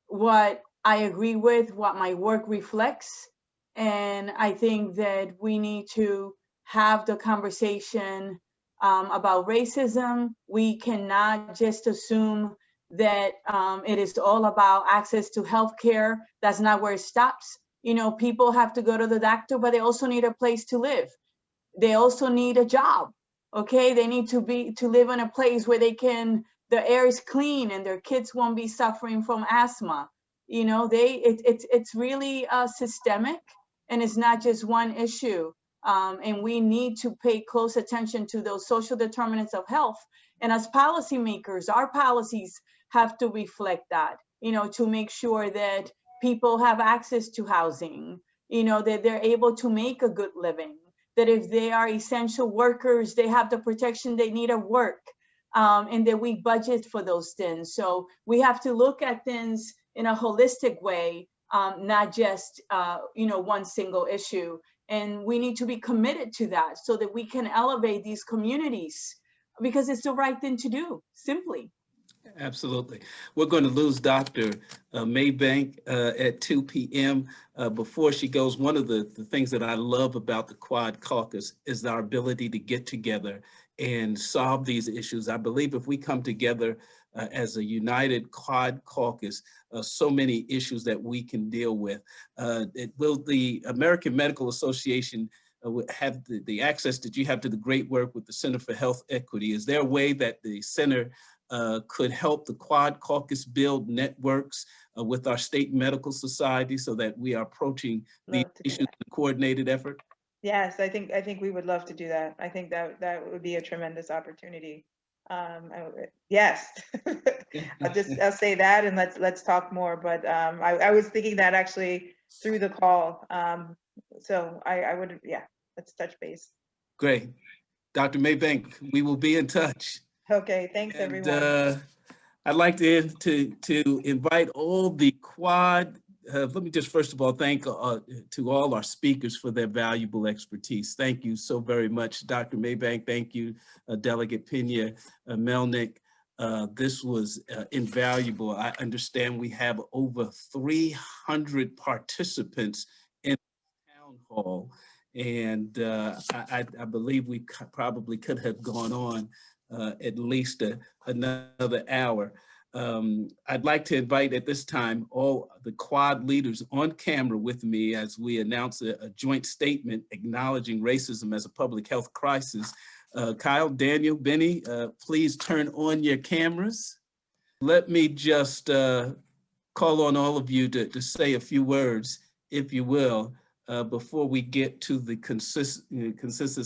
what I agree with, what my work reflects. And I think that we need to have the conversation about racism. We cannot just assume that it is all about access to healthcare. That's not where it stops. You know, people have to go to the doctor, but they also need a place to live. They also need a job. Okay, they need to live in a place where the air is clean and their kids won't be suffering from asthma. You know, it's really systemic, and it's not just one issue. And we need to pay close attention to those social determinants of health. And as policymakers, our policies have to reflect that, you know, to make sure that people have access to housing, you know, that they're able to make a good living, that if they are essential workers, they have the protection they need at work, and that we budget for those things. So we have to look at things in a holistic way, not just, you know, one single issue. And we need to be committed to that so that we can elevate these communities, because it's the right thing to do, simply. Absolutely. We're going to lose Dr. Maybank at 2 p.m. Before she goes, one of the things that I love about the Quad Caucus is our ability to get together and solve these issues. I believe if we come together as a united Quad Caucus, so many issues that we can deal with. Will the American Medical Association have the access that you have to the great work with the Center for Health Equity? Is there a way that the center could help the Quad Caucus build networks with our state medical society so that we are approaching these Love to do issues in a coordinated effort? Yes, I think we would love to do that. I think that would be a tremendous opportunity. Yes, I'll say that, and let's talk more. But I was thinking that actually through the call. So I would, yeah, let's touch base. Great. Dr. Maybank, we will be in touch. Okay, thanks everyone. I'd like to invite all the Quad. Let me just first of all thank to all our speakers for their valuable expertise. Thank you so very much, Dr. Maybank. Thank you, Delegate Pena Melnick. This was invaluable. I understand we have over 300 participants in the town hall, and I believe we probably could have gone on at least another hour. I'd like to invite at this time all the Quad leaders on camera with me as we announce a joint statement acknowledging racism as a public health crisis. Kyle, Daniel, Benny, please turn on your cameras. Let me just call on all of you to say a few words, if you will, before we get to the consensus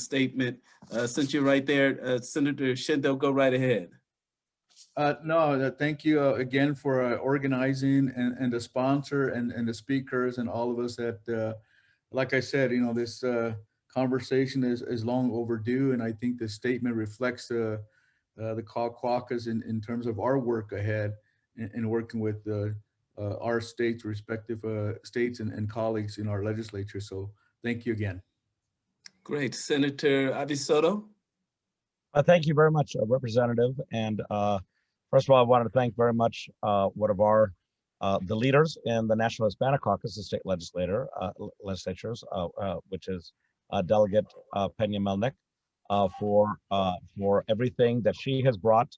statement. Since you're right there, Senator Shindo, go right ahead. No, thank you again for organizing and the sponsor and the speakers and all of us that, like I said, you know, this conversation is long overdue. And I think the statement reflects the Quad Caucus in terms of our work ahead in working with our states, respective states and colleagues in our legislature. So thank you again. Great. Senator Avisoto. Thank you very much, Representative. And first of all, I wanted to thank very much one of our the leaders in the National Hispanic Caucus, the state legislatures, which is Delegate Pena Melnick, for everything that she has brought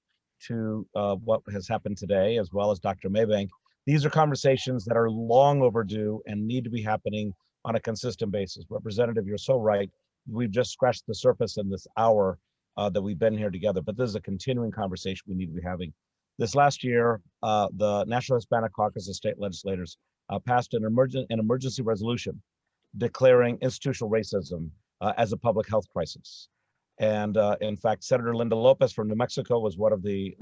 to what has happened today, as well as Dr. Maybank. These are conversations that are long overdue and need to be happening on a consistent basis. Representative, you're so right. We've just scratched the surface in this hour that we've been here together, but this is a continuing conversation we need to be having. This last year, the National Hispanic Caucus of State Legislators passed an emergency resolution declaring institutional racism as a public health crisis. And in fact, Senator Linda Lopez from New Mexico was one of the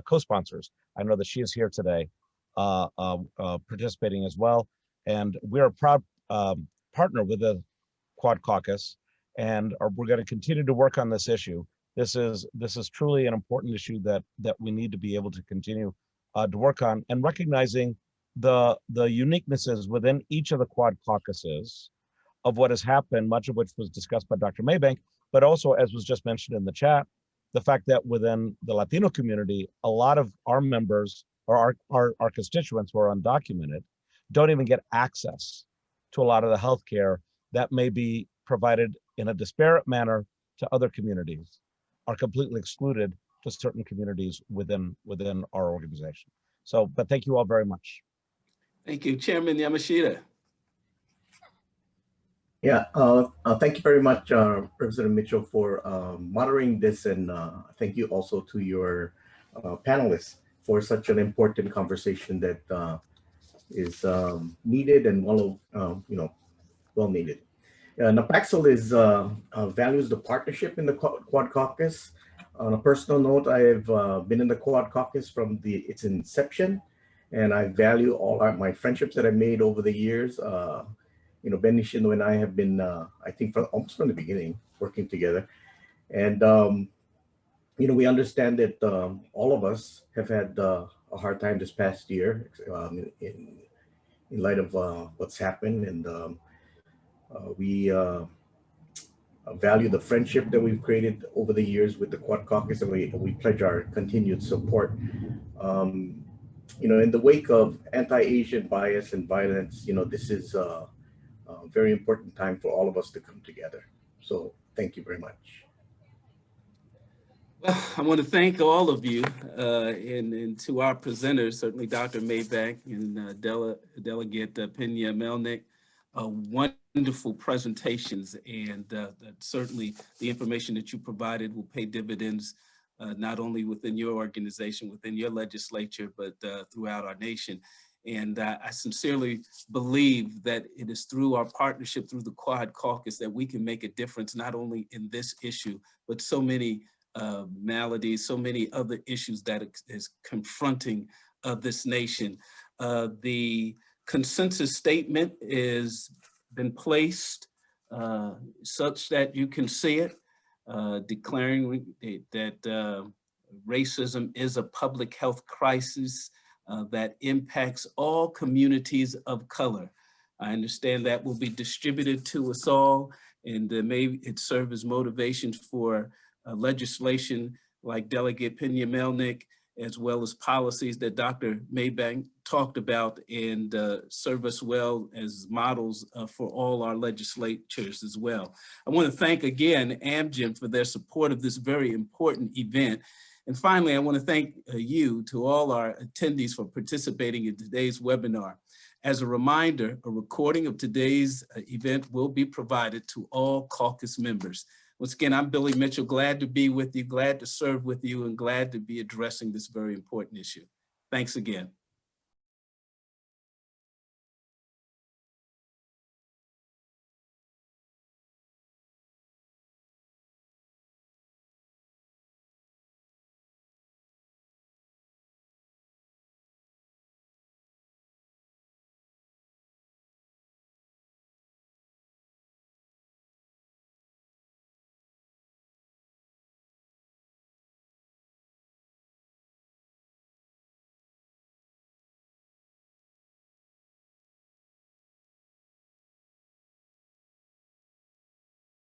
co-sponsors. I know that she is here today participating as well. And we're a proud partner with the Quad Caucus, and we're going to continue to work on this issue. This is truly an important issue that we need to be able to continue to work on, and recognizing the uniquenesses within each of the Quad Caucuses of what has happened, much of which was discussed by Dr. Maybank, but also, as was just mentioned in the chat, the fact that within the Latino community, a lot of our members or our constituents who are undocumented don't even get access to a lot of the healthcare that may be provided in a disparate manner to other communities, are completely excluded to certain communities within our organization. So, but thank you all very much. Thank you, Chairman Yamashita. Yeah, thank you very much, Representative Mitchell, for moderating this, and thank you also to your panelists for such an important conversation that is needed and well needed. NAPACSL values the partnership in the Quad Caucus. On a personal note, I have been in the Quad Caucus from its inception, and I value all my friendships that I've made over the years. Benny Shindo and I have been, I think, almost from the beginning, working together. And, we understand that all of us have had a hard time this past year in light of what's happened. And we value the friendship that we've created over the years with the Quad Caucus, and we pledge our continued support. In the wake of anti-Asian bias and violence, this is a very important time for all of us to come together. So thank you very much. Well, I want to thank all of you and to our presenters, certainly Dr. Maybank and Delegate Pena Melnick. Wonderful presentations, and certainly the information that you provided will pay dividends not only within your organization, within your legislature, but throughout our nation. And I sincerely believe that it is through our partnership, through the Quad Caucus, that we can make a difference, not only in this issue, but so many maladies, so many other issues that is confronting this nation. The consensus statement is been placed such that you can see it, declaring that racism is a public health crisis that impacts all communities of color. I understand that will be distributed to us all, and maybe it serve as motivation for legislation like Delegate Pena-Melnick, as well as policies that Dr. Maybank talked about, and serve us well as models for all our legislatures as well. I want to thank again Amgen for their support of this very important event. And finally, I want to thank you, to all our attendees, for participating in today's webinar. As a reminder, a recording of today's event will be provided to all caucus members. Once again, I'm Billy Mitchell, glad to be with you, glad to serve with you, and glad to be addressing this very important issue. Thanks again.